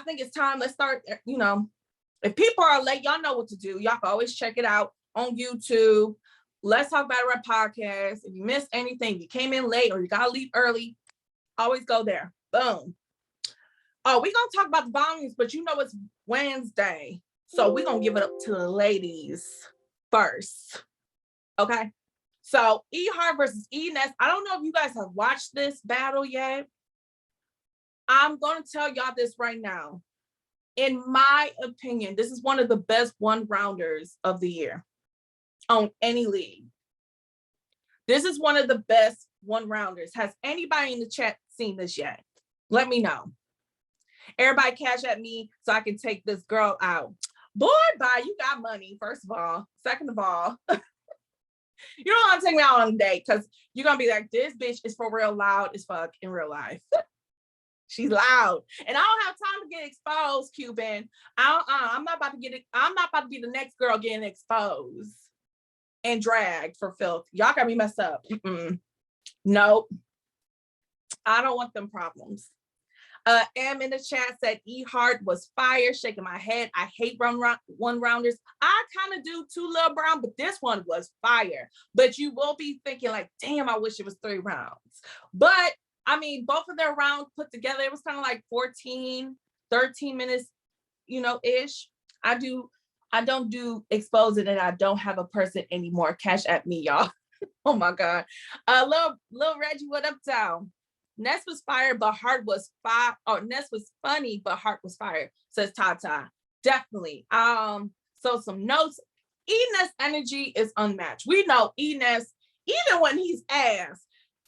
think it's time. Let's start, if people are late, y'all know what to do. Y'all can always check it out on YouTube. Let's Talk Battle Rap Podcast. If you missed anything, you came in late or you got to leave early, always go there. Boom. Oh, we're going to talk about the volumes, but it's Wednesday. So we're going to give it up to the ladies first. Okay. So E Hart versus E Ness. I don't know if you guys have watched this battle yet. I'm going to tell y'all this right now. In my opinion, this is one of the best one-rounders of the year on any league. This is one of the best one-rounders. Has anybody in the chat seen this yet? Let me know. Everybody cash at me so I can take this girl out. Boy, bye, you got money, first of all. Second of all, you don't want to take me out on a date because you're going to be like, this bitch is for real loud as fuck in real life. She's loud. And I don't have time to get exposed, Cuban. I'm not about to be the next girl getting exposed and dragged for filth. Y'all got me messed up. Nope. I don't want them problems. M in the chat said E Hart was fire, shaking my head. I hate one-rounders. I kind of do too, Lil Brown, but this one was fire. But you will be thinking like, damn, I wish it was 3 rounds. But I mean, both of their rounds put together, it was kind of like 14, 13 minutes, ish. I don't do exposing and I don't have a person anymore. Cash at me, y'all. Oh my God. Lil Reggie, what up, town? Ness was fire, but Hart was fire. Oh, Ness was funny, but Hart was fire, says Tata. Definitely. So some notes. E Ness energy is unmatched. We know E Ness, even when he's ass,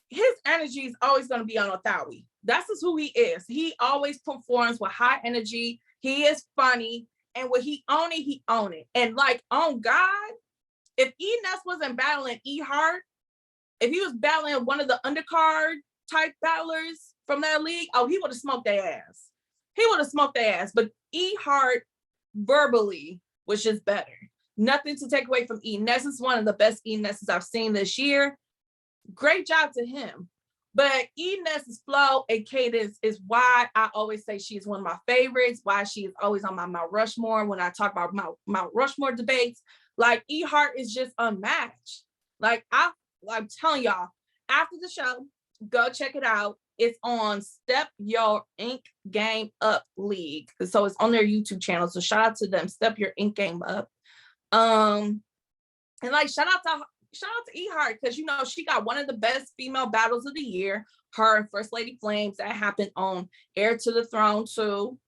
his energy is always going to be on a thowie. That's just who he is. He always performs with high energy. He is funny. And when he own it. And like, on God, if E Ness wasn't battling E Hart, if he was battling one of the undercard type battlers from that league, oh, he would have smoked their ass. But E Hart verbally was just better. Nothing to take away from E Ness. Is one of the best E Nesses I've seen this year. Great job to him. But E Ness's flow and cadence is why I always say she's one of my favorites, why she is always on my Mount Rushmore when I talk about Mount Rushmore debates. Like, E Hart is just unmatched. Like, I'm telling y'all, after the show, go check it out. It's on Step Your Ink Game Up League. So it's on their YouTube channel. So shout out to them, Step Your Ink Game Up. And like, shout out to E Hart, because she got one of the best female battles of the year. Her and First Lady Flamez, that happened on Heir to the Throne too.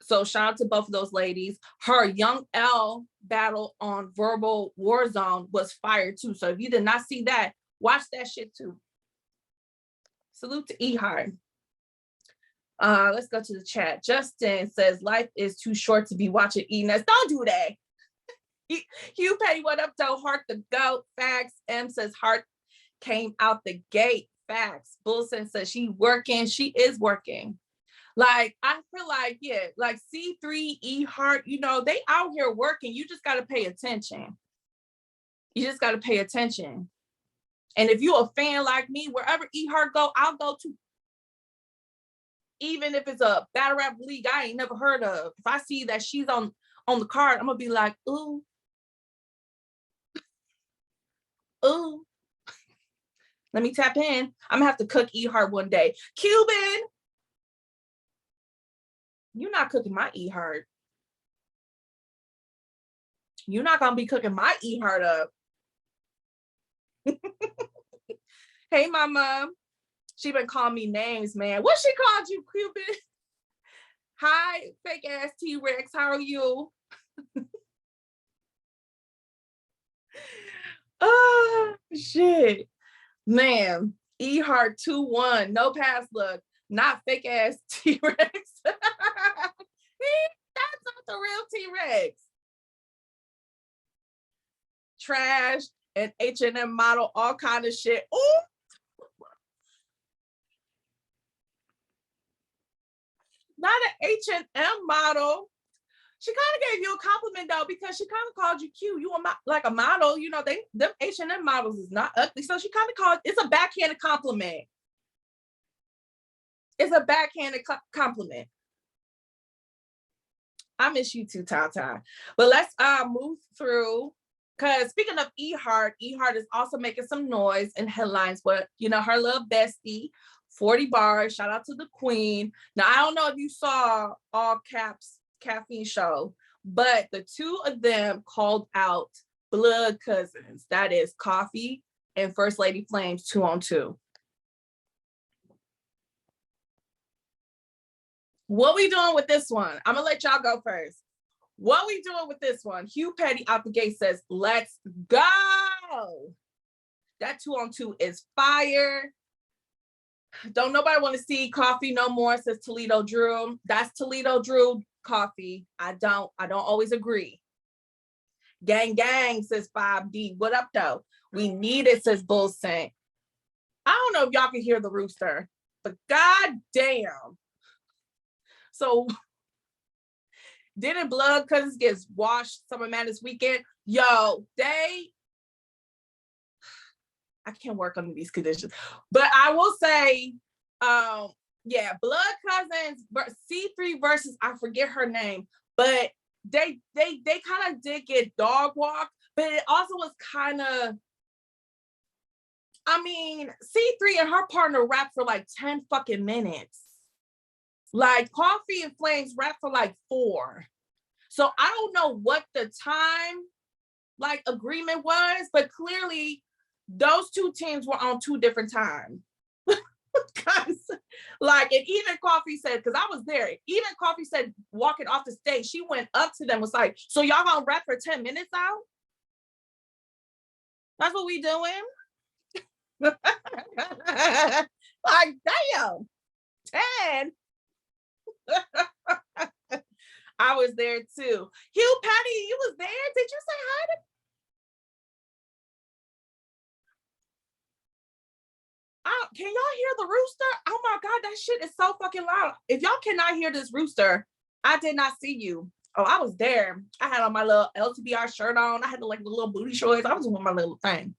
So shout out to both of those ladies. Her Young L battle on Verbal Warzone was fire too. So if you did not see that, watch that shit too. Salute to E Hart. Let's go to the chat. Justin says, life is too short to be watching E Ness. Don't do that. Hugh Petty, what up, though? Hart the GOAT. Facts. M says Hart came out the gate. Facts. Bullson says she is working. Like, I feel like, yeah, like C3, E Hart, they out here working. You just got to pay attention. And if you're a fan like me, wherever E Hart go, I'll go too. Even if it's a battle rap league I ain't never heard of. If I see that she's on the card, I'm going to be like, ooh. Let me tap in. I'm gonna have to cook E Hart one day. Cuban, you're not cooking my E Hart. You're not gonna be cooking my E Hart up. Hey, mama. She been calling me names, man. What she called you, Cuban? Hi, fake ass T-Rex. How are you? Oh, shit. Man, E Hart 2-1. No pass look. Not fake ass T-Rex. That's not the real T-Rex. Trash and H&M model, all kind of shit. Ooh. Not an H&M model. She kind of gave you a compliment though, because she kind of called you cute. You like a model, them H&M models is not ugly. So she kind of called, it's a backhanded compliment. It's a backhanded compliment. I miss you too, Tata. But let's move through. Because speaking of Hart is also making some noise in headlines with, her little bestie, 40 bars. Shout out to the queen. Now, I don't know if you saw All Caps Caffeine Show, but the two of them called out blood cousins. That is Coffee and First Lady Flamez 2-on-2. What we doing with this one? I'm gonna let y'all go first. What we doing with this one? Hugh Petty out the gate says, let's go. That 2-on-2 is fire. Don't nobody want to see Coffee no more, says Toledo Drew. That's Toledo Drew Coffee. I don't always agree. Gang gang, says 5D. What up though? We need it, says Bull Saint. I don't know if y'all can hear the rooster, but god damn. So didn't blood cousins get washed Summer Madness weekend? Yo, I can't work under these conditions. But I will say, yeah, blood cousins, C3 versus, I forget her name, but they kind of did get dog walked, but it also was kind of, C3 and her partner rapped for like 10 fucking minutes. Like Coffee and Flamez rapped for like 4. So I don't know what the time agreement was, but clearly those two teams were on 2 different times. And even Coffee said, because I was there, even Coffee said walking off the stage, she went up to them, was like, so y'all gonna rap for 10 minutes out? That's what we doing? Like, damn, 10. I was there too. Hugh Patty, you was there? Did you say hi to? Can y'all hear the rooster? Oh my God, that shit is so fucking loud. If y'all cannot hear this rooster, I did not see you. Oh, I was there. I had on my little LTBR shirt on. I had the little booty shorts. I was doing my little thing.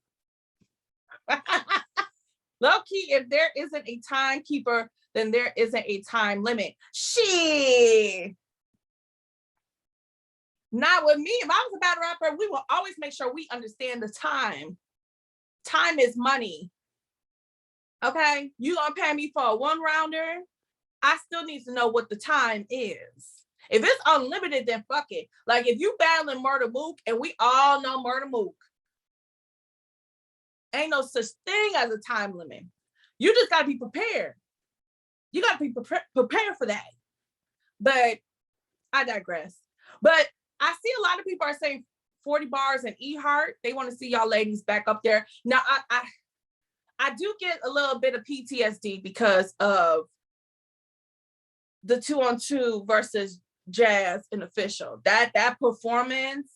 Low key, if there isn't a timekeeper, then there isn't a time limit. Shit. Not with me. If I was a battle rapper, we will always make sure we understand the time. Time is money. Okay? You gonna pay me for a 1-rounder? I still need to know what the time is. If it's unlimited, then fuck it. Like if you battling Murder Mook, and we all know Murder Mook, ain't no such thing as a time limit. You just gotta be prepared. You gotta be prepared for that. But I digress. But I see a lot of people are saying 40 bars and Hart. They want to see y'all ladies back up there. Now, I do get a little bit of PTSD because of the 2-on-2 versus Jazz and Official. That performance.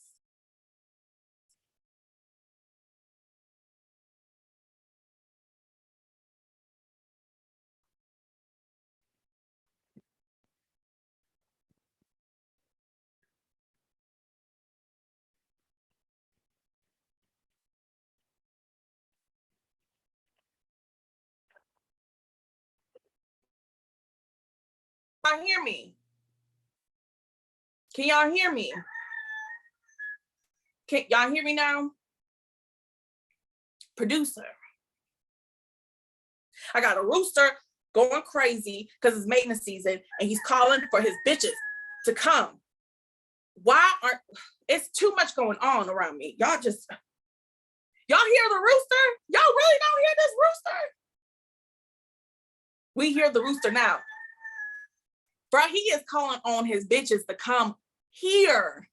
Y'all hear me? Can y'all hear me? Can y'all hear me now? Producer. I got a rooster going crazy because it's maintenance season and he's calling for his bitches to come. It's too much going on around me. Y'all hear the rooster? Y'all really don't hear this rooster? We hear the rooster now. Bro, he is calling on his bitches to come here.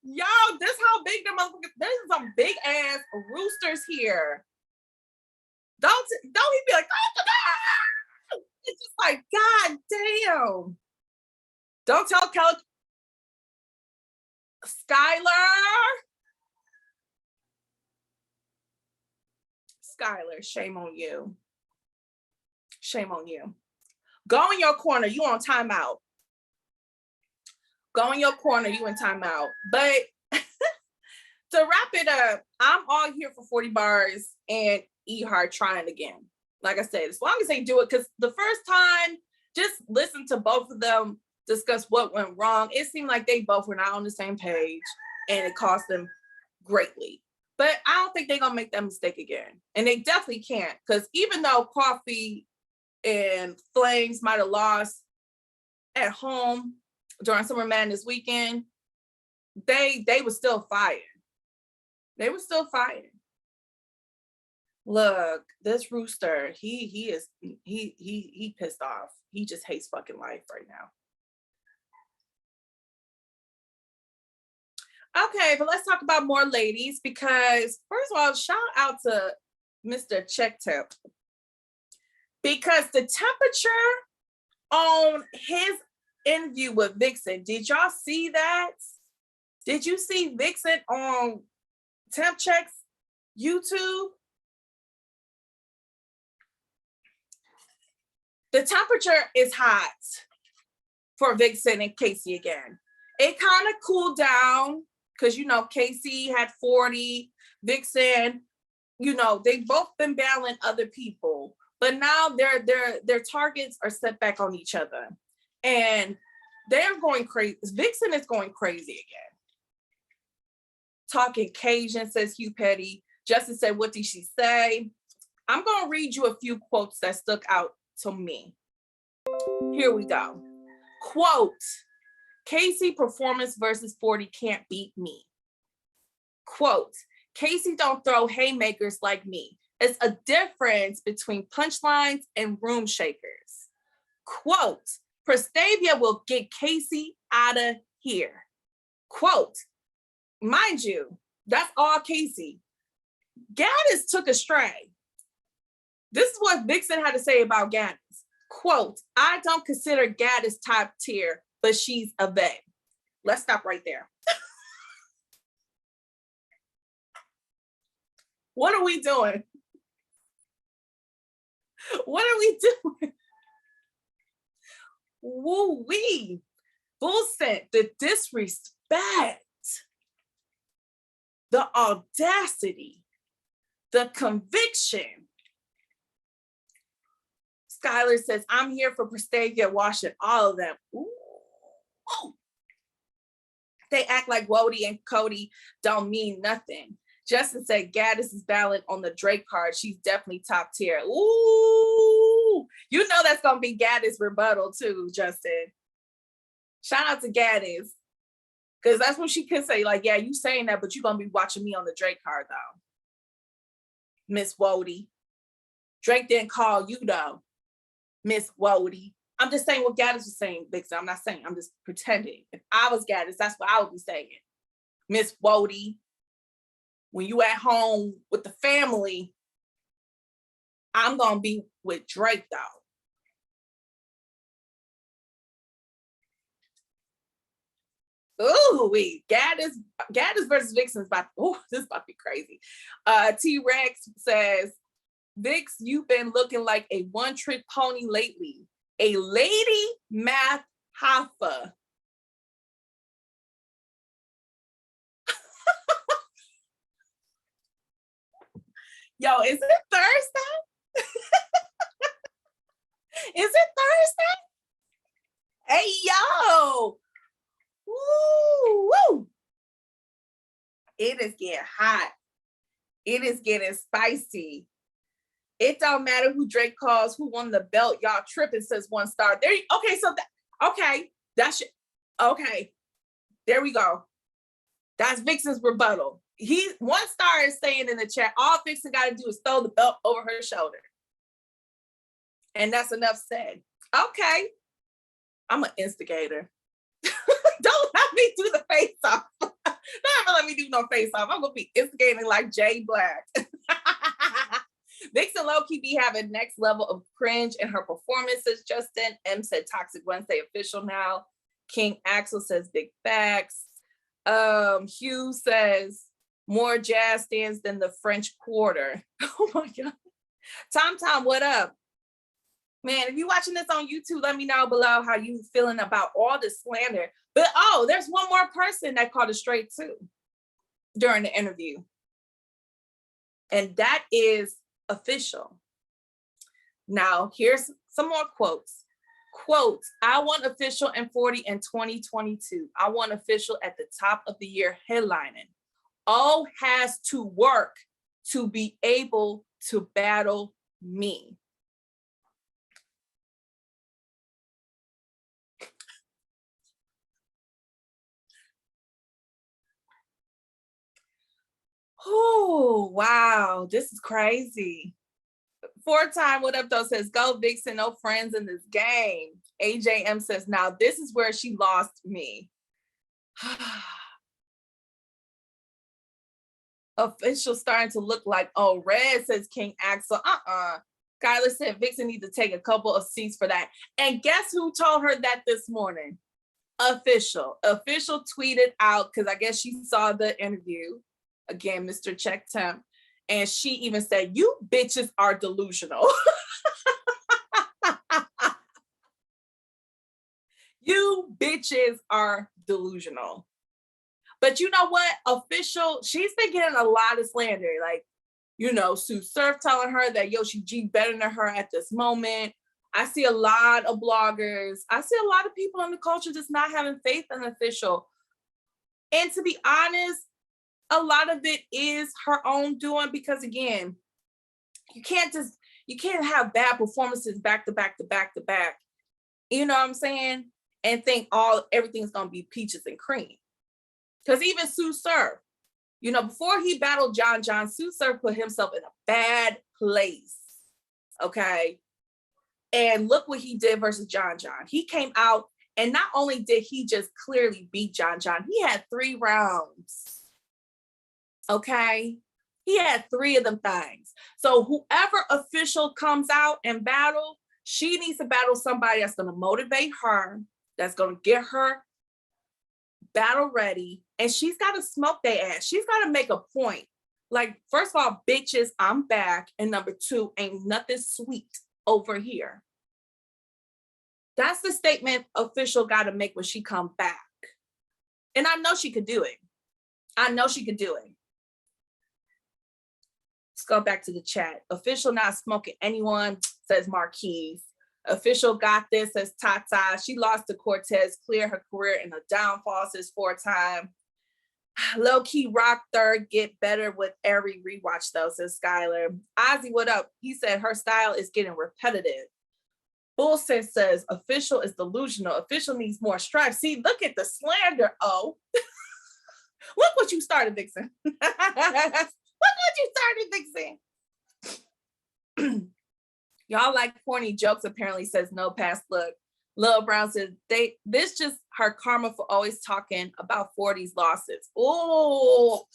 Yo, this how big the motherfuckers, there's some big ass roosters here. Don't he be like, oh, it's just like, God damn. Don't tell Kelly. Skylar, shame on you. Shame on you. Go in your corner, you on timeout. Go in your corner, you in timeout. But to wrap it up, I'm all here for 40 bars and Hart trying again. like I said, as long as they do it, because the first time, just listen to both of them discuss what went wrong. It seemed like they both were not on the same page, and it cost them greatly. But I don't think they're gonna make that mistake again. And they definitely can't, because even though Coffee and Flames might have lost at home during Summer Madness weekend, they were still fighting. They were still fighting. Look, this rooster, he pissed off. He just hates fucking life right now. Okay, but let's talk about more ladies, because first of all, shout out to Mr. Check Temp, because the temperature on his interview with Viixen, did y'all see that? Did you see Viixen on Temp Check's YouTube? The temperature is hot for Viixen and Cece again. It kind of cooled down because, you know, Cece had 40, Viixen, you know, they've both been battling other people, but now their targets are set back on each other, and they're going crazy. Viixen is going crazy again. Talking Cajun, says Hugh Petty. Justin said, what did she say? I'm going to read you a few quotes that stuck out to me. Here we go. Quote, Casey performance versus 40 can't beat me. Quote, Casey don't throw haymakers like me. It's a difference between punchlines and room shakers. Quote, Prestavia will get Casey out of here. Quote, mind you, that's all Casey. Gaddis took a stray. This is what Viixen had to say about Gaddis. Quote, I don't consider Gaddis top tier, but she's a vet. Let's stop right there. What are we doing? What are we doing? Woo-wee. Bullshit, the disrespect, the audacity, the conviction. Skylar says, I'm here for Prestavia washing all of them. Ooh. They act like Wody and Cody don't mean nothing. Justin said, Gaddis is battling on the Drake card. She's definitely top tier. Ooh, you know that's going to be Gaddis' rebuttal too, Justin. Shout out to Gaddis. Because that's what she could say. Like, yeah, you saying that, but you're going to be watching me on the Drake card, though. Miss Wody. Drake didn't call you, though. Miss Wody. I'm just saying what Gaddis was saying, Viixen. I'm not saying. I'm just pretending. If I was Gaddis, that's what I would be saying. Miss Wody. When you at home with the family, I'm going to be with Drake, though. Ooh, Gaddis versus Viixen is this is about to be crazy. T-Rex says, Vix, you've been looking like a one-trick pony lately. A lady math hoffa. Yo, is it Thursday? Is it Thursday? Hey, yo. Woo, woo. It is getting hot. It is getting spicy. It don't matter who Drake calls, who won the belt. Y'all tripping, says 1 star. There. Okay, so okay. There we go. That's Viixen's rebuttal. 1 star is saying in the chat, all Viixen got to do is throw the belt over her shoulder. And that's enough said. Okay. I'm an instigator. Don't let me do the face off. Don't ever let me do no face off. I'm going to be instigating like Jay Black. Viixen low-key be having next level of cringe in her performances. Justin M said Toxic Wednesday official now. King Axel says big facts. Hugh says more jazz stands than the French Quarter. Oh my God. Tom, what up? Man, if you're watching this on YouTube, let me know below how you feeling about all this slander. But there's one more person that called it straight too during the interview. And that is official. Now, here's some more quotes. Quotes, I want Official and 40 in 2022. I want Official at the top of the year headlining. O has to work to be able to battle me. Oh, wow, this is crazy. 4-time what up though says, go Viixen, no friends in this game. AJM says, now this is where she lost me. Official starting to look like, oh, red, says King Axel. Skylar said Viixen needs to take a couple of seats for that. And guess who told her that this morning? Official tweeted out, because I guess she saw the interview. Again, Mr. Check Temp. And she even said, you bitches are delusional. You bitches are delusional. But you know what? Official, she's been getting a lot of slander. Like, you know, Sue Surf telling her that, yo, she G better than her at this moment. I see a lot of bloggers. I see a lot of people in the culture just not having faith in Official. And to be honest, a lot of it is her own doing, because again, you can't have bad performances back to back to back to back. You know what I'm saying? And think everything's gonna be peaches and cream. Because even Sue Surf, you know, before he battled John, Sue Surf put himself in a bad place. Okay. And look what he did versus John. He came out, and not only did he just clearly beat John, he had 3 rounds. Okay. He had 3 of them things. So whoever Official comes out and battle, she needs to battle somebody that's going to motivate her, that's going to get her battle ready, and she's got to smoke their ass. She's got to make a point. Like, first of all, bitches, I'm back. And number 2, ain't nothing sweet over here. That's the statement Official got to make when she come back. And I know she could do it. Let's go back to the chat. Official not smoking anyone, says Marquise. Official got this, says Tata. She lost to Cortez, clear her career in a downfall, says 4-time. Low key rock third, get better with every rewatch though, says Skylar. Ozzy, what up? He said her style is getting repetitive. Bullshit says Official is delusional. Official needs more strife. See, look at the slander. Oh, look what you started, Viixen. Look what you started, Viixen. Y'all like corny jokes, apparently, says no pass look. Lil Brown says this just her karma for always talking about 40's losses. Oh,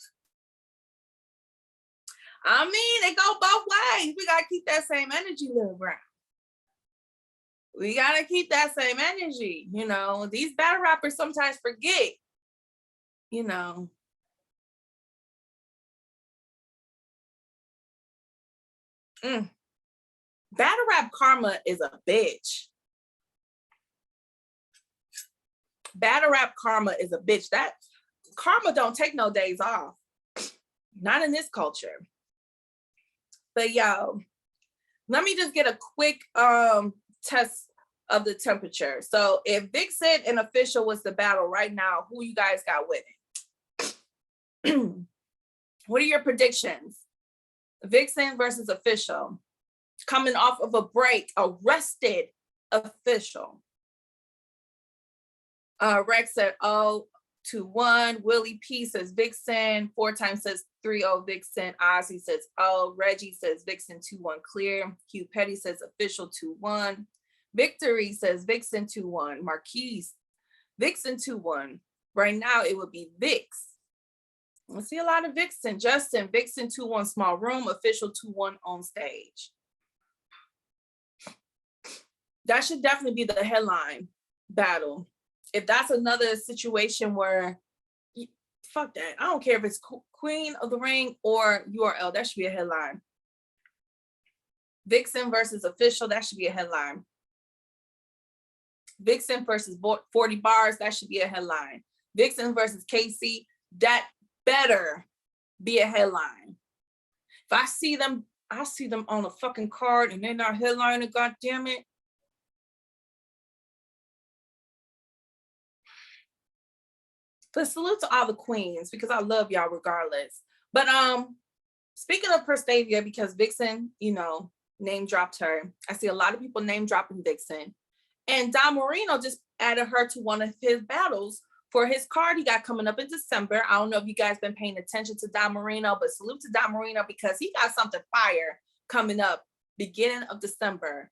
I mean, it go both ways. We gotta keep that same energy, Lil Brown. We gotta keep that same energy. You know, these battle rappers sometimes forget, you know. Battle rap karma is a bitch. Battle rap karma is a bitch. That karma don't take no days off. Not in this culture. But yo, let me just get a quick test of the temperature. So if Viixen and Official was the battle right now, who you guys got winning? What are your predictions? Viixen versus Official. Coming off of a break, arrested Official. Rex said 0-1. Willie P says Viixen. 4-time says 3-0 Viixen. Ozzy says Reggie says Viixen 2-1 clear. Q Petty says Official 2-1. Victory says Viixen 2-1. Marquise, Viixen 2-1. Right now it would be Vix. I see a lot of Viixen. Justin, Viixen 2-1 small room. Official 2-1 on stage. That should definitely be the headline battle. If that's another situation where, fuck that. I don't care if it's Queen of the Ring or URL. That should be a headline. Viixen versus Official. That should be a headline. Viixen versus 40 bars. That should be a headline. Viixen versus Cece. That better be a headline. If I see them I see them on a fucking card and they're not headlining, god damn it. But salute to all the queens because I love y'all regardless. But speaking of Prestavia, because Viixen, you know, name dropped her. I see a lot of people name dropping Viixen. And Don Marino just added her to one of his battles for his card he got coming up in December. I don't know if you guys been paying attention to Don Marino, but salute to Don Marino because he got something fire coming up beginning of December.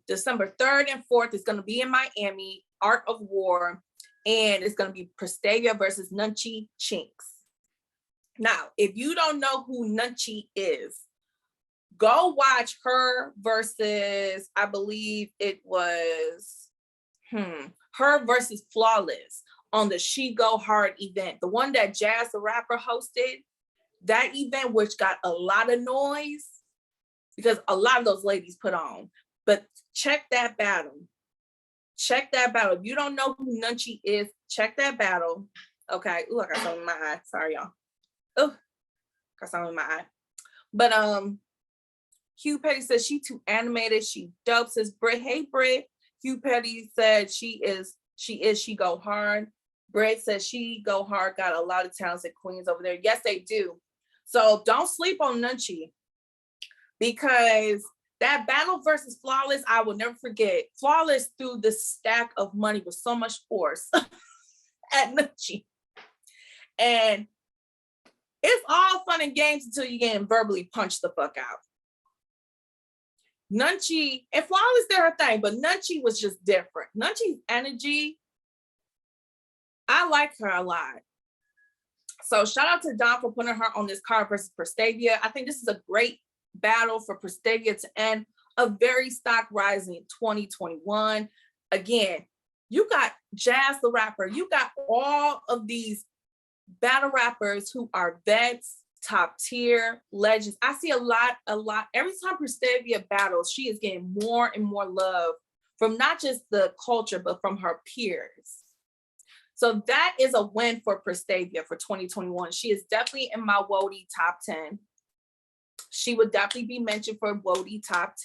December 3rd and 4th is going to be in Miami, Art of War, and it's going to be Prestavia versus Nunchi Chinks. Now, if you don't know who Nunchi is, go watch her versus, I believe it was her versus Flawless on the She Go Hard event, the one that Jazz the Rapper hosted. That event, which got a lot of noise because a lot of those ladies put on. But check that battle. Check that battle. If you don't know who Nunchi is, check that battle. Okay. Ooh, I got something in my eye. Sorry, y'all. Oh, got something in my eye. But Hugh Petty says she too animated. She dope. Says Britt. Hey Britt. Hugh Petty said she go hard. Britt says She Go Hard got a lot of talented queens over there. Yes, they do. So don't sleep on Nunchi because that battle versus Flawless, I will never forget. Flawless threw the stack of money with so much force at Nunchi. And it's all fun and games until you get verbally punched the fuck out. Nunchi, and Flawless did her thing, but Nunchi was just different. Nunchi's energy, I like her a lot. So shout out to Don for putting her on this card versus Prestavia. I think this is a great battle for Prestavia to end a very stock rising 2021. Again, you got Jazz the Rapper. You got all of these battle rappers who are vets, top tier legends. I see a lot. Every time Prestavia battles, she is getting more and more love from not just the culture, but from her peers. So that is a win for Prestavia for 2021. She is definitely in my WOTY top 10. She would definitely be mentioned for WOTY top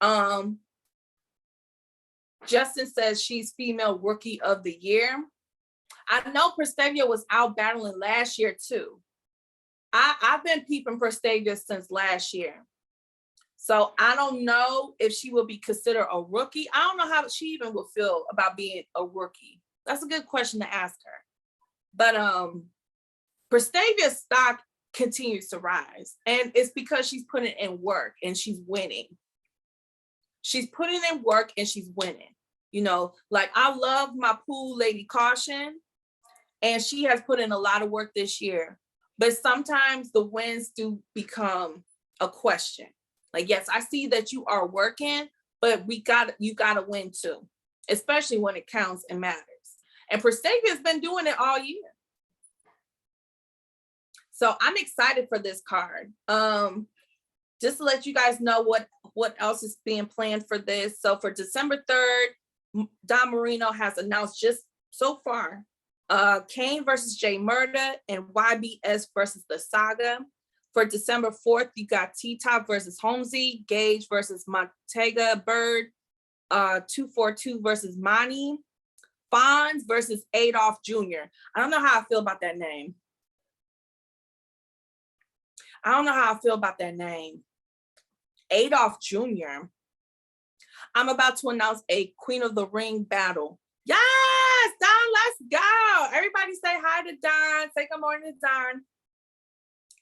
10. Justin says she's female rookie of the year. I know Prestavia was out battling last year too. I've been peeping Prestavia since last year. So I don't know if she will be considered a rookie. I don't know how she even will feel about being a rookie. That's a good question to ask her. But Prestavia's stock continues to rise. And it's because she's putting in work and she's winning. She's putting in work and she's winning. You know, like I love my pool lady Caution, and she has put in a lot of work this year. But sometimes the wins do become a question. Like, yes, I see that you are working, but you gotta win too, especially when it counts and matters. And Prestavia's been doing it all year. So I'm excited for this card. Just to let you guys know what else is being planned for this. So for December 3rd, Don Marino has announced just so far, Kane versus Jay Murda and YBS versus The Saga. For December 4th, you got T-Top versus Holmesy, Gage versus Montega Bird, 242 versus Monty, Fonz versus Adolf Jr. I don't know how I feel about that name. Adolf Jr. I'm about to announce a Queen of the Ring battle. Yes, Don, let's go. Everybody say hi to Don. Say good morning to Don.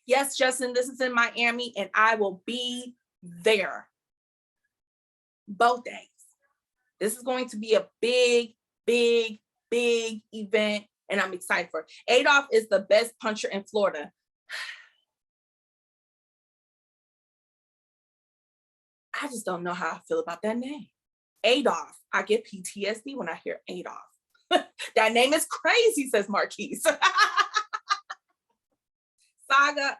Yes, Justin, this is in Miami and I will be there both days. This is going to be a big event and I'm excited for it. Adolf is the best puncher in Florida. I just don't know how I feel about that name. Adolf. I get PTSD when I hear Adolf. That name is crazy, says Marquise. Saga.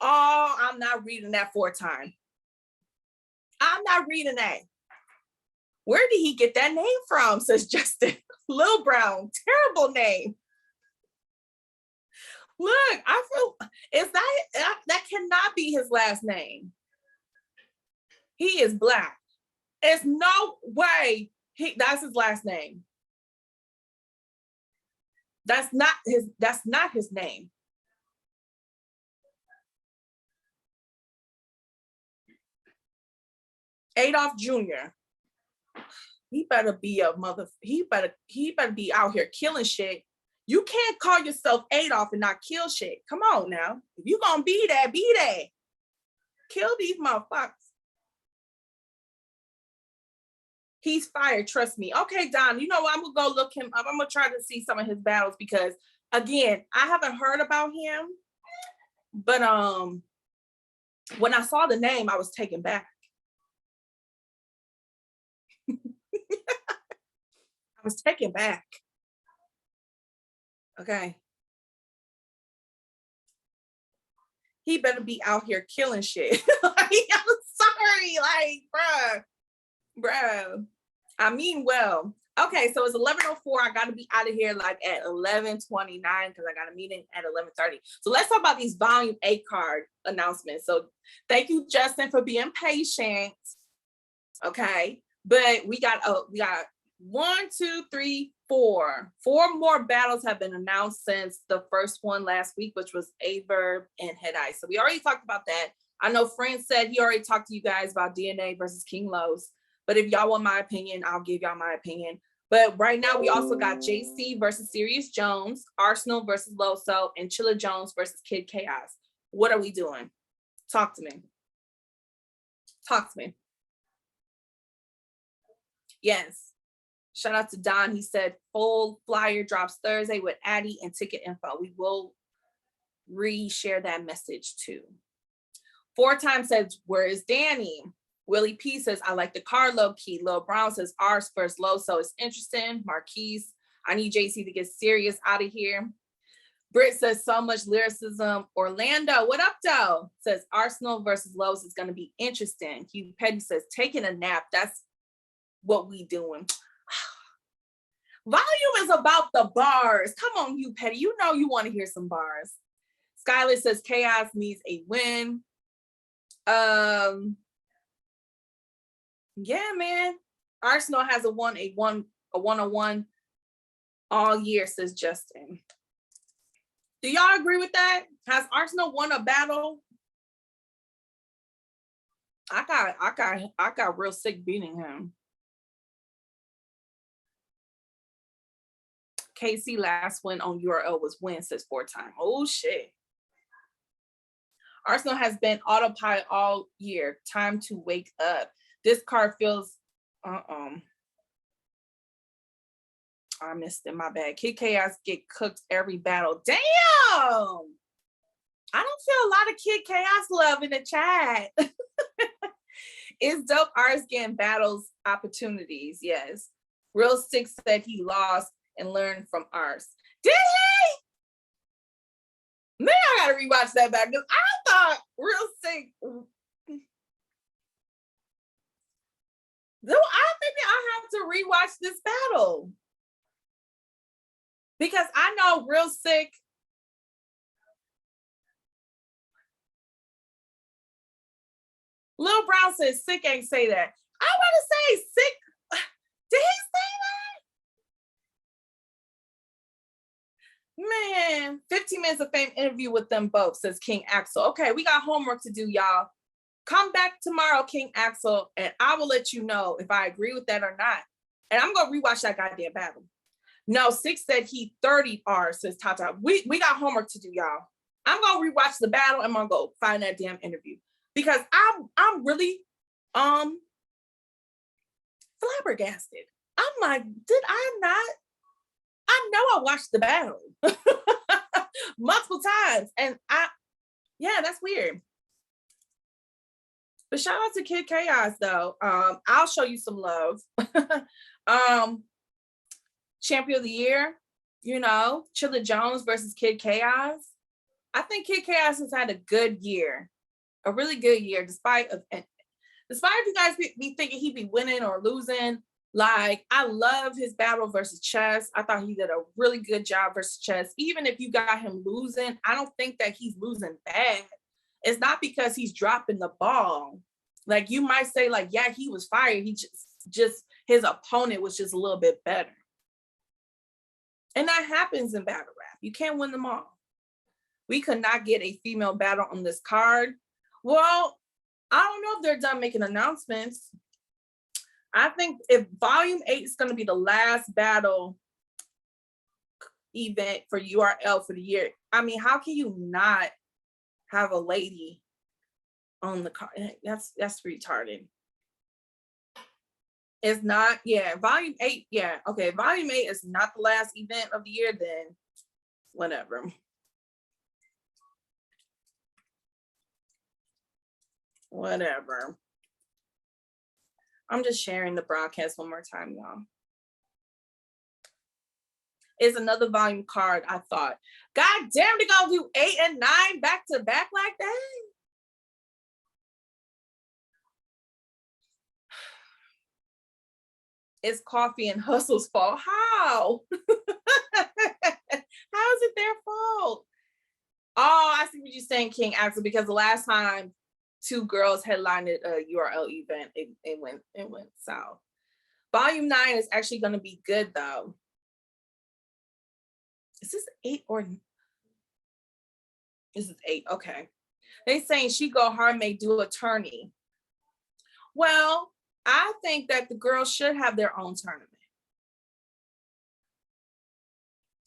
Oh, I'm not reading that 4 times. I'm not reading that. Where did he get that name from, says Justin. Lil Brown. Terrible name. Look, I feel that cannot be his last name. He is Black. There's no way that's his last name. That's not his name. Adolf Jr. He better be he better be out here killing shit. You can't call yourself Adolf and not kill shit. Come on now. If you gonna be there, be there. Kill these motherfuckers. He's fired, trust me. Okay, Don, you know what? I'm gonna go look him up. I'm gonna try to see some of his battles because again, I haven't heard about him, but when I saw the name, I was taken back. I was taken back. Okay. He better be out here killing shit. Like, I'm sorry, like, bruh. I mean, well, okay, so it's 11:04. I gotta be out of here like at 11:29 because I got a meeting at 11:30. So let's talk about these volume 8 card announcements. So thank you, Justin, for being patient. Okay, but we got 1, 2, 3, 4. 4 more battles have been announced since the first one last week, which was Averb and Head Ice. So we already talked about that. I know Friend said he already talked to you guys about DNA versus King Los. But if y'all want my opinion, I'll give y'all my opinion. But right now, we also got JC versus Sirius Jones, Arsenal versus Loso, and Chilla Jones versus Kid Chaos. What are we doing? Talk to me. Talk to me. Yes. Shout out to Don. He said full flyer drops Thursday with Addy and ticket info. We will re-share that message too. 4 times says, where is Danny? Willie P says, I like the car low key. Lil Brown says, ours first low, so it's interesting. Marquise, I need JC to get serious out of here. Britt says, so much lyricism. Orlando, what up, though? Says, Arsenal versus Lowe's is going to be interesting. Hugh Petty says, taking a nap. That's what we doing. Volume is about the bars. Come on, Hugh Petty. You know you want to hear some bars. Skylar says, Chaos needs a win. Yeah, man. Arsenal has a one-on-one all year, says Justin. Do y'all agree with that? Has Arsenal won a battle? I got real sick beating him. KC last win on URL was win, says 4 times. Oh shit. Arsenal has been autopilot all year. Time to wake up. This card feels, I missed it, my bad. Kid Chaos get cooked every battle. Damn! I don't feel a lot of Kid Chaos love in the chat. It's dope artists getting battles opportunities, yes. Real Six said he lost and learned from ours. Did he? Man, I gotta rewatch that back because I thought Real Sick. Maybe I have to rewatch this battle because I know Real Sick. Lil Brown says Sick ain't say that. I want to say Sick. Did he say that? Man, 15 minutes of fame interview with them both, says King Axel. Okay, we got homework to do, y'all. Come back tomorrow, King Axel, and I will let you know if I agree with that or not. And I'm going to rewatch that goddamn battle. No, Six said he 30 R's, says Tata. We got homework to do, y'all. I'm going to rewatch the battle and I'm going to go find that damn interview. Because I'm really flabbergasted. I'm like, did I not? I know I watched the battle multiple times. And yeah, that's weird. But shout out to Kid Chaos though. I'll show you some love. Champion of the year, you know, Chilla Jones versus Kid Chaos. I think Kid Chaos has had a good year. A really good year, despite if you guys be thinking he'd be winning or losing, Like, I love his battle versus Chess. I thought he did a really good job versus Chess. Even if you got him losing, I don't think that he's losing bad. It's not because he's dropping the ball. Like, you might say, like, yeah, he was fired. He just his opponent was just a little bit better. And that happens in battle rap. You can't win them all. We could not get a female battle on this card. Well, I don't know if they're done making announcements. I think if Volume 8 is going to be the last battle event for URL for the year, I mean, how can you not have a lady on the card? That's retarded. It's not, yeah, Volume 8, yeah, okay, Volume 8 is not the last event of the year, then whatever. Whatever. I'm just sharing the broadcast one more time, y'all. It's another volume card, I thought. God damn, they gonna do 8 and 9 back to back like that? It's Coffee and Hustle's fault. How? How is it their fault? Oh, I see what you're saying, King Axel, because the last time 2 girls headlined a URL event, it went south. Volume 9 is actually going to be good though. Is this 8 or this is 8? Okay. They saying She Go Hard may do attorney. Well, I think that the girls should have their own tournament.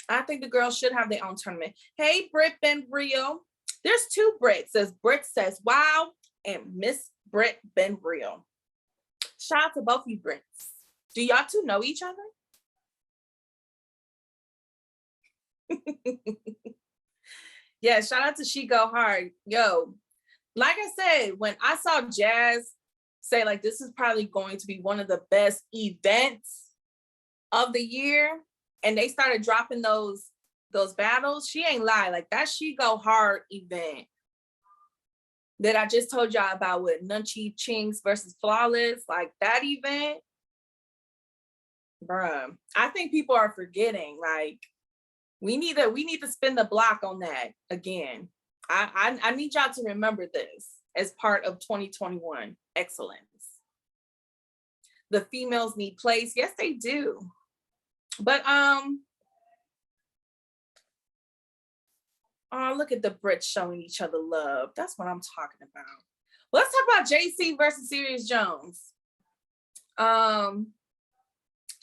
I think the girls should have their own tournament. Hey, Britt Ben Real. There's 2 Brits. There's Britt Says Wow and Miss Britt Ben Real. Shout out to both you Brits. Do y'all 2 know each other? Yeah, shout out to She Go Hard. Yo, like I said, when I saw Jazz say like this is probably going to be one of the best events of the year, and they started dropping those battles, she ain't lie. Like that She Go Hard event that I just told y'all about with Nunchi Chinks versus Flawless, like that event, bruh. I think people are forgetting. Like we need to spin the block on that again. I need y'all to remember this as part of 2021 excellence. The females need place. Yes, they do. But oh, look at the Brits showing each other love. That's what I'm talking about. Let's talk about JC versus Serious Jones.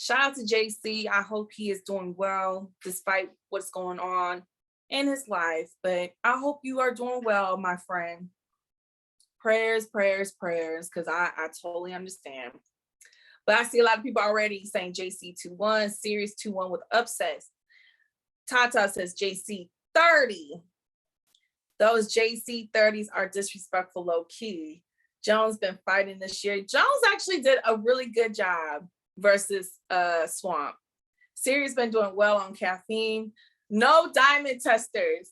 Shout out to JC. I hope he is doing well despite what's going on in his life. But I hope you are doing well, my friend. Prayers, prayers, prayers, because I totally understand. But I see a lot of people already saying JC 2-1, Serious 2-1 with upsets. Tata says JC 30. Those JC 30s are disrespectful low key. Jones been fighting this year. Jones actually did a really good job versus Swamp. Serious been doing well on caffeine. No diamond testers.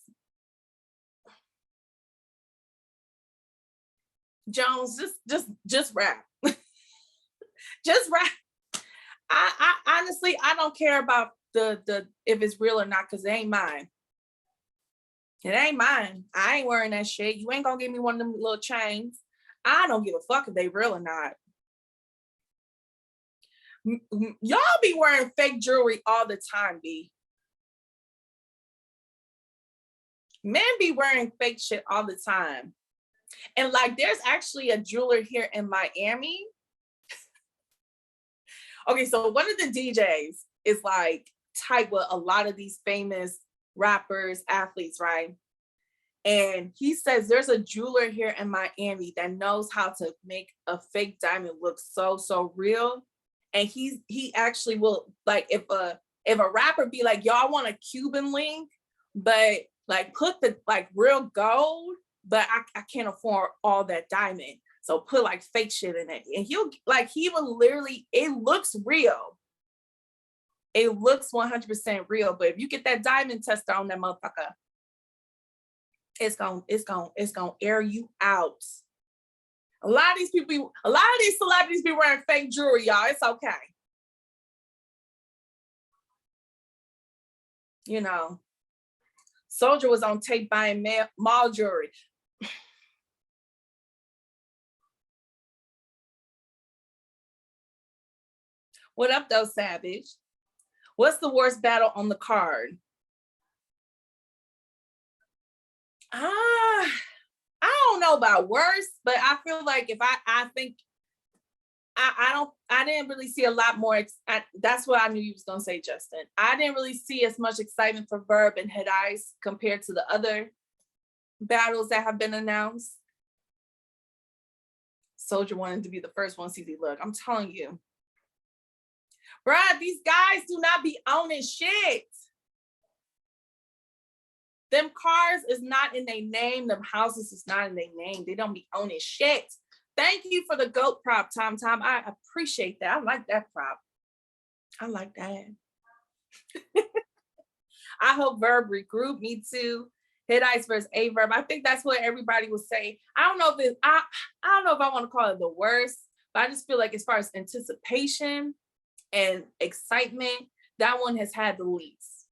Jones, just rap. Just rap. I honestly, I don't care about the if it's real or not, because it ain't mine. It ain't mine. I ain't wearing that shit. You ain't gonna give me one of them little chains. I don't give a fuck if they real or not. Y'all be wearing fake jewelry all the time, B. Men be wearing fake shit all the time. And like, there's actually a jeweler here in Miami. Okay, so one of the DJs is like tight with a lot of these famous rappers, athletes, right? And he says there's a jeweler here in Miami that knows how to make a fake diamond look so real. And he actually will, like, if a rapper be like, y'all want a Cuban link, but like put the like real gold, but I can't afford all that diamond. So put like fake shit in it. And he will literally, it looks real. It looks 100% real. But if you get that diamond tester on that motherfucker, it's gonna air you out. A lot of these celebrities be wearing fake jewelry, y'all. It's okay. You know, Soldier was on tape buying mall jewelry. What up, though, Savage? What's the worst battle on the card? I don't know about worse, but I feel like if I think I didn't really see a lot more. That's what I knew you was gonna say, Justin. I didn't really see as much excitement for Verb and Head Ice compared to the other battles that have been announced. Soldier wanted to be the first one. Cece, look, I'm telling you, bruh, these guys do not be owning shit. Them cars is not in their name. Them houses is not in their name. They don't be owning shit. Thank you for the GOAT prop, Tom. I appreciate that. I like that prop. I like that. I hope Verb regroup. Me too. Hit Ice versus A Verb. I think that's what everybody was saying. I don't know if I don't know if I want to call it the worst, but I just feel like as far as anticipation and excitement, that one has had the least.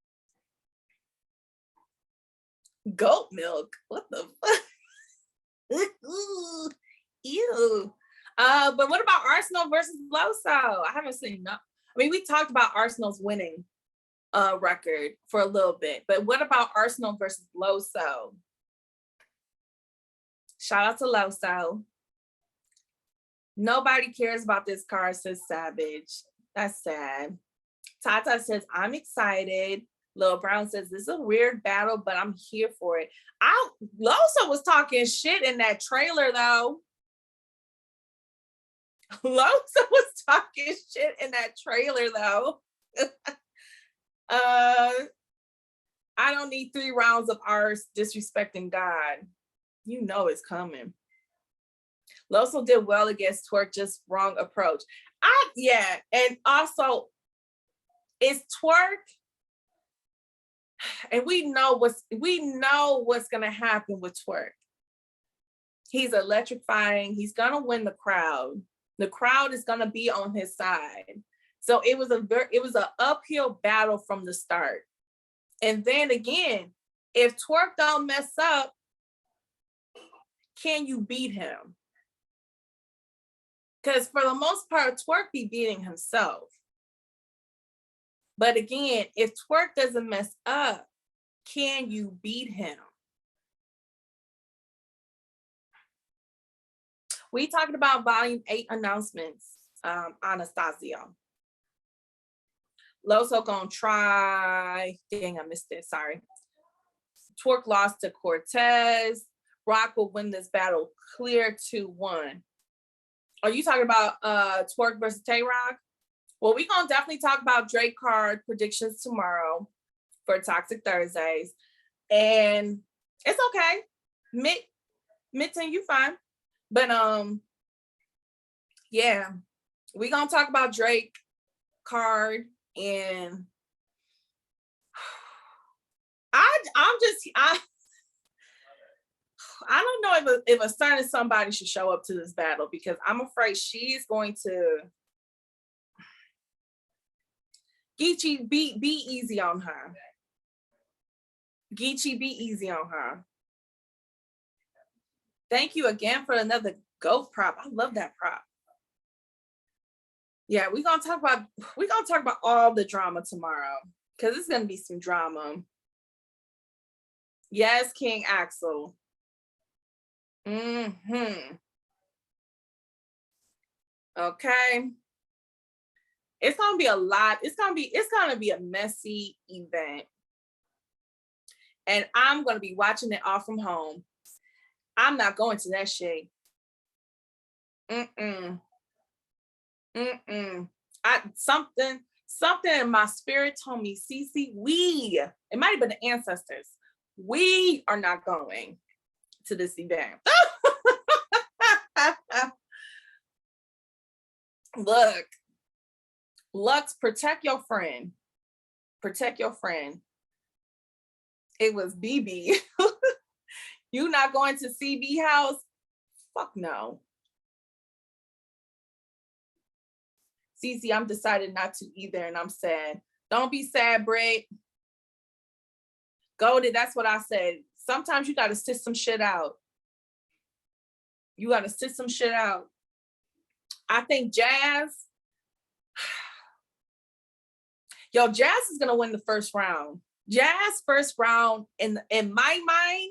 Goat milk. What the fuck? Ew. But what about Arsenal versus Loso? I haven't seen no. I mean, we talked about Arsenal's winning record for a little bit, but what about Arsenal versus Loso? Shout out to Loso. Nobody cares about this car, says Savage. That's sad. Tata says, I'm excited. Lil Brown says, this is a weird battle, but I'm here for it. Loso was talking shit in that trailer, though. Loso was talking shit in that trailer, though. I don't need 3 rounds of ours disrespecting God. You know it's coming. Loso did well against Twerk, just wrong approach. Yeah, and also it's Twerk, and we know what's gonna happen with Twerk. He's electrifying. He's gonna win the crowd. The crowd is gonna be on his side. So it was an uphill battle from the start. And then again, if Twerk don't mess up, can you beat him? Because for the most part, Twerk be beating himself. But again, if Twerk doesn't mess up, can you beat him? We talking about volume 8 announcements, Anastasia. Loso gonna try. Dang, I missed it. Sorry. Twerk lost to Cortez. Rock will win this battle clear 2-1. Are you talking about Twerk versus Tay-Rock? Well, we're gonna definitely talk about Drake card predictions tomorrow for Toxic Thursdays. And it's okay. Mitten, you fine. But yeah, we're gonna talk about Drake card, and I don't know if a certain somebody should show up to this battle, because I'm afraid she's going to Geechee, be easy on her. Geechee, be easy on her. Thank you again for another GOAT prop. I love that prop. Yeah, we're gonna talk about all the drama tomorrow, because it's gonna be some drama. Yes, King Axel. Okay. It's gonna be a lot. It's gonna be a messy event. And I'm gonna be watching it all from home. I'm not going to that shit. Something in my spirit told me, Cece, it might have been the ancestors. We are not going to this event. Look, Lux, protect your friend. Protect your friend. It was BB. You not going to CB house? Fuck no. Cece, I'm decided not to either, and I'm sad. Don't be sad, Britt. Goated, that's what I said. Sometimes you got to sit some shit out. You got to sit some shit out. I think Jazz, Jazz is going to win the first round. Jazz first round, in my mind,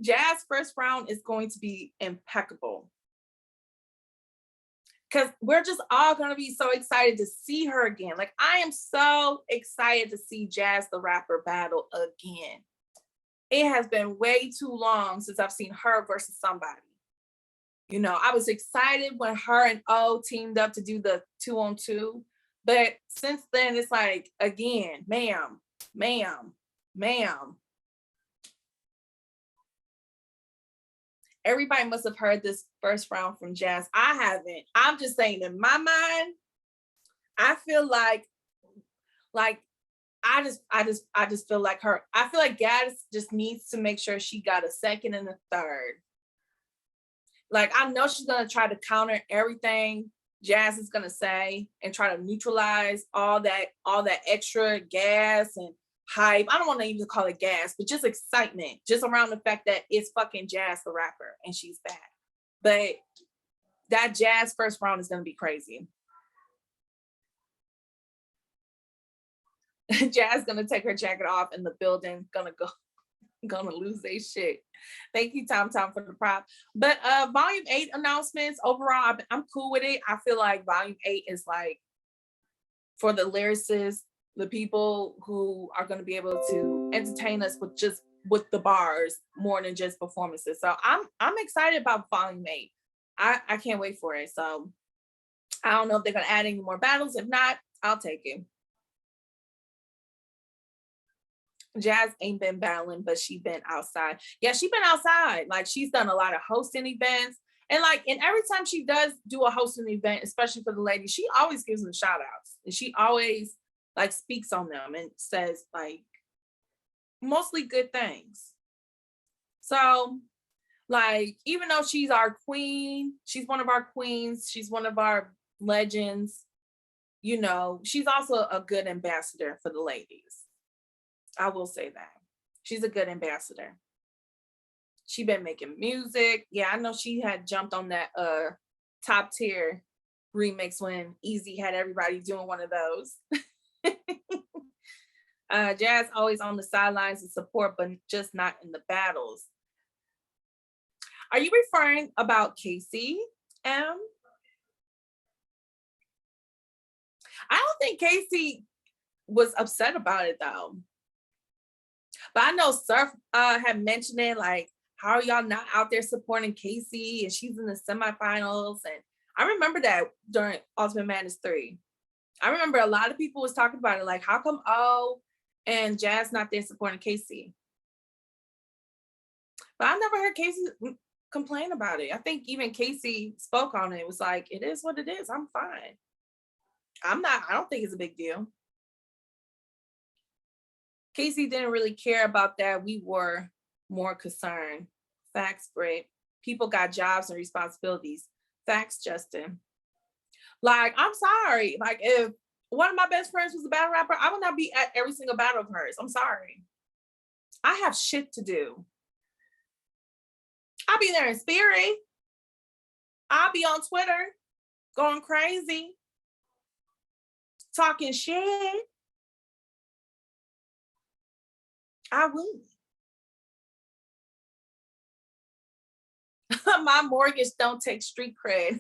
Jazz first round is going to be impeccable. Because we're just all going to be so excited to see her again. Like, I am so excited to see Jazz the Rapper battle again. It has been way too long since I've seen her versus somebody. You know, I was excited when her and O teamed up to do the 2-on-2. But since then, it's like, again, ma'am. Everybody must have heard this first round from Jazz. I haven't. I'm just saying, in my mind, I feel like I just feel like her. I feel like Jazz just needs to make sure she got a second and a third. Like, I know she's gonna try to counter everything Jazz is gonna say and try to neutralize all that extra gas and hype. I don't want to even call it gas, but just excitement, just around the fact that it's fucking Jazz the Rapper and she's back. But that Jazz first round is gonna be crazy. Jazz gonna take her jacket off in the building, gonna lose their shit. Thank you, Tom, for the prop. But volume 8 announcements, overall, I'm cool with it. I feel like volume 8 is like for the lyricists, the people who are going to be able to entertain us with the bars more than just performances. So I'm excited about volume 8. I can't wait for it. So I don't know if they're gonna add any more battles. If not, I'll take it. Jazz ain't been battling, but she been outside. Yeah, she been outside. Like, she's done a lot of hosting events. And every time she does do a hosting event, especially for the ladies, she always gives them shout outs. And she always speaks on them and says mostly good things. So even though she's our queen, she's one of our queens, she's one of our legends, you know, she's also a good ambassador for the ladies. I will say that. She's a good ambassador. She been making music. Yeah, I know she had jumped on that top tier remix when Easy had everybody doing one of those. Jazz always on the sidelines to support, but just not in the battles. Are you referring about Cece, M? I don't think Cece was upset about it though. But I know Surf had mentioned it, like, how are y'all not out there supporting Cece? And she's in the semifinals. And I remember that during Ultimate Madness 3. I remember a lot of people was talking about it, like, how come O and Jazz not there supporting Cece? But I never heard Cece complain about it. I think even Cece spoke on it. It was like, it is what it is. I'm fine. I don't think it's a big deal. Cece didn't really care about that. We were more concerned. Facts, Britt. People got jobs and responsibilities. Facts, Justin. Like, I'm sorry. Like, if one of my best friends was a battle rapper, I would not be at every single battle of hers. I'm sorry. I have shit to do. I'll be there in spirit. I'll be on Twitter going crazy, talking shit. I will. My mortgage don't take street cred.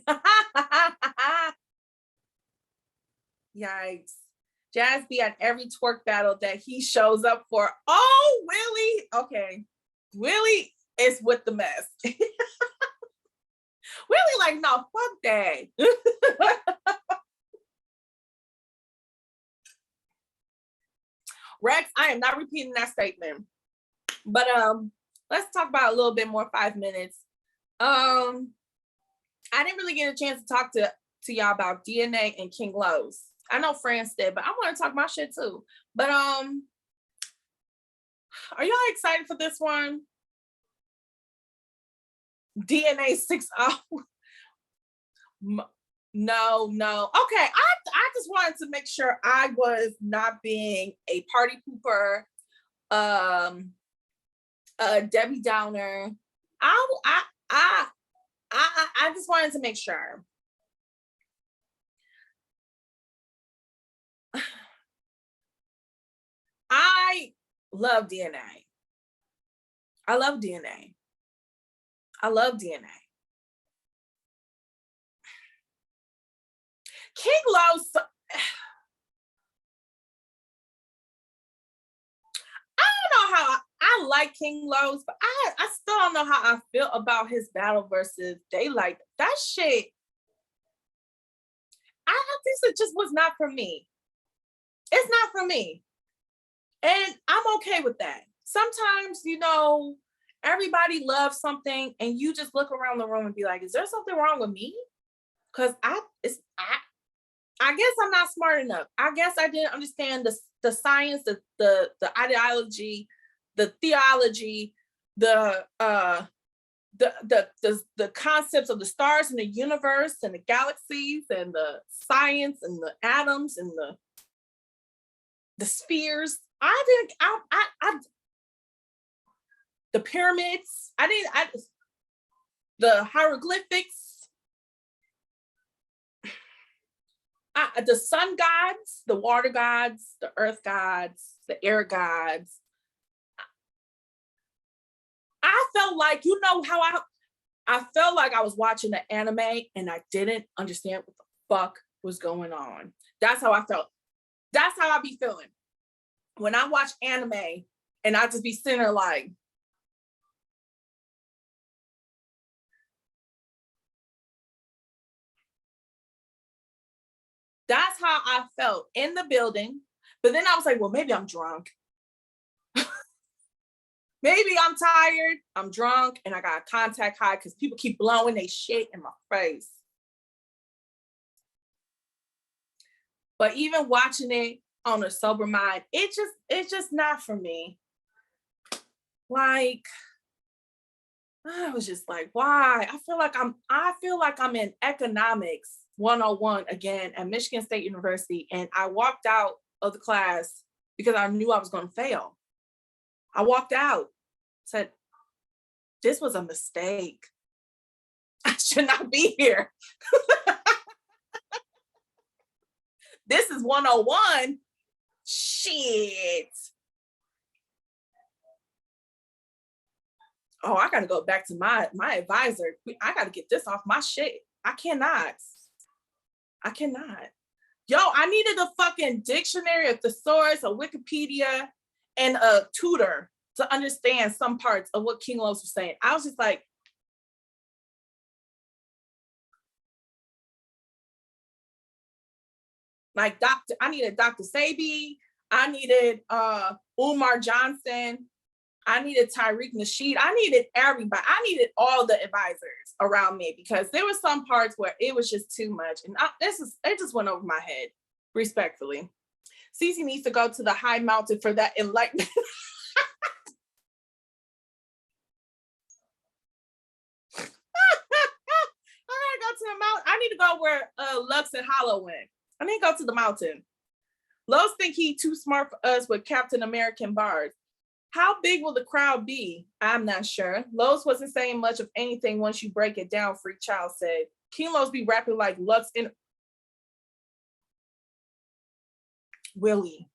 Yikes. Jazz be at every twerk battle that he shows up for. Oh, Willie. Okay. Willie is with the mess. Willie like, no, fuck that. Rex, I am not repeating that statement. But let's talk about a little bit more 5 minutes. I didn't really get a chance to talk to y'all about DNA and King Lowe's. I know France did, but I want to talk my shit too. But are y'all excited for this one? DNA 6-0. No. Okay, I just wanted to make sure I was not being a party pooper Debbie Downer. I just wanted to make sure. I love DNA. I love DNA. I love DNA. King Los, I don't know how I like King Los, but I still don't know how I feel about his battle versus Daylight. That shit, I think it just was not for me. It's not for me. And I'm okay with that. Sometimes, you know, everybody loves something and you just look around the room and be like, is there something wrong with me? Because I guess I'm not smart enough. I guess I didn't understand the science, the ideology, the theology, the concepts of the stars and the universe and the galaxies and the science and the atoms and the spheres. The pyramids. The hieroglyphics. The sun gods, the water gods, the earth gods, the air gods. I felt like, you know how I felt like I was watching an anime and I didn't understand what the fuck was going on. That's how I felt. That's how I be feeling. When I watch anime and I just be sitting there like, that's how I felt in the building. But then I was like, well, maybe I'm drunk. Maybe I'm tired, I'm drunk, and I got a contact high because people keep blowing their shit in my face. But even watching it on a sober mind, it's just not for me. Like, I was just like, why? I feel like I'm in economics 101 again at Michigan State University, and I walked out of the class because I knew I was going to fail. I walked out, said, this was a mistake. I should not be here. This is 101. Shit. Oh, I got to go back to my advisor. I got to get this off my shit. I cannot. Yo, I needed a fucking dictionary, a thesaurus, a Wikipedia, and a tutor to understand some parts of what King Los was saying. I was just like, I needed Dr. Sabi, I needed Umar Johnson, I needed Tariq Nasheed, I needed everybody. I needed all the advisors around me because there were some parts where it was just too much. And it just went over my head, respectfully. Cece needs to go to the high mountain for that enlightenment. I gotta go to the mountain. I need to go where Lux and Hollow went. I need to go to the mountain. Los think he too smart for us with Captain American bars. How big will the crowd be? I'm not sure. Los wasn't saying much of anything once you break it down, Freak Child said. King Los be rapping like Lux in Willie.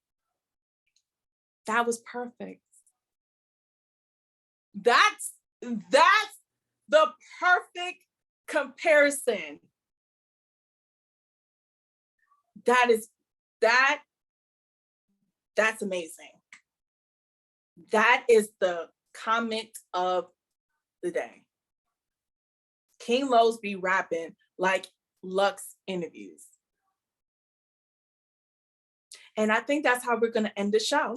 That was perfect. That's the perfect comparison. That's amazing. That is the comment of the day. King Los be rapping like Lux interviews. And I think that's how we're going to end the show.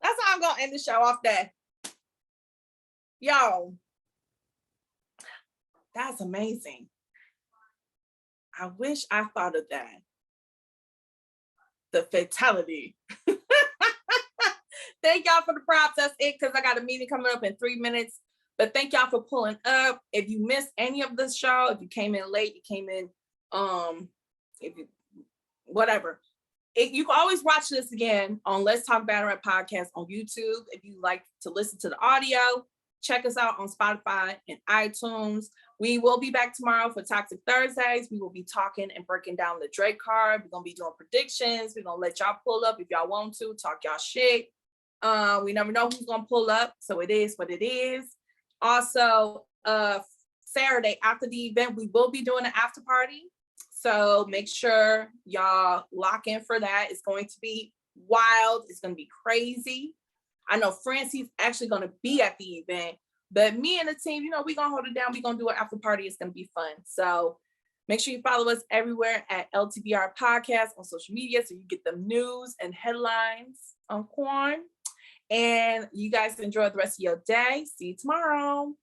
That's how I'm going to end the show off that. Yo, that's amazing. I wish I thought of that. The fatality. Thank y'all for the props. That's it, because I got a meeting coming up in 3 minutes. But thank y'all for pulling up. If you missed any of this show, if you came in late, you came in, whatever. You can always watch this again on Let's Talk Battle Rap Podcast on YouTube. If you like to listen to the audio, check us out on Spotify and iTunes. We will be back tomorrow for Toxic Thursdays. We will be talking and breaking down the Drake card. We're going to be doing predictions. We're going to let y'all pull up if y'all want to, talk y'all shit. We never know who's going to pull up, so it is what it is. Also, Saturday after the event, we will be doing an after party. So make sure y'all lock in for that. It's going to be wild. It's going to be crazy. I know Francie's actually going to be at the event, but me and the team, you know, we're going to hold it down. We're going to do an after party. It's going to be fun. So make sure you follow us everywhere at LTBR Podcast on social media so you get the news and headlines on Quan. And you guys enjoy the rest of your day. See you tomorrow.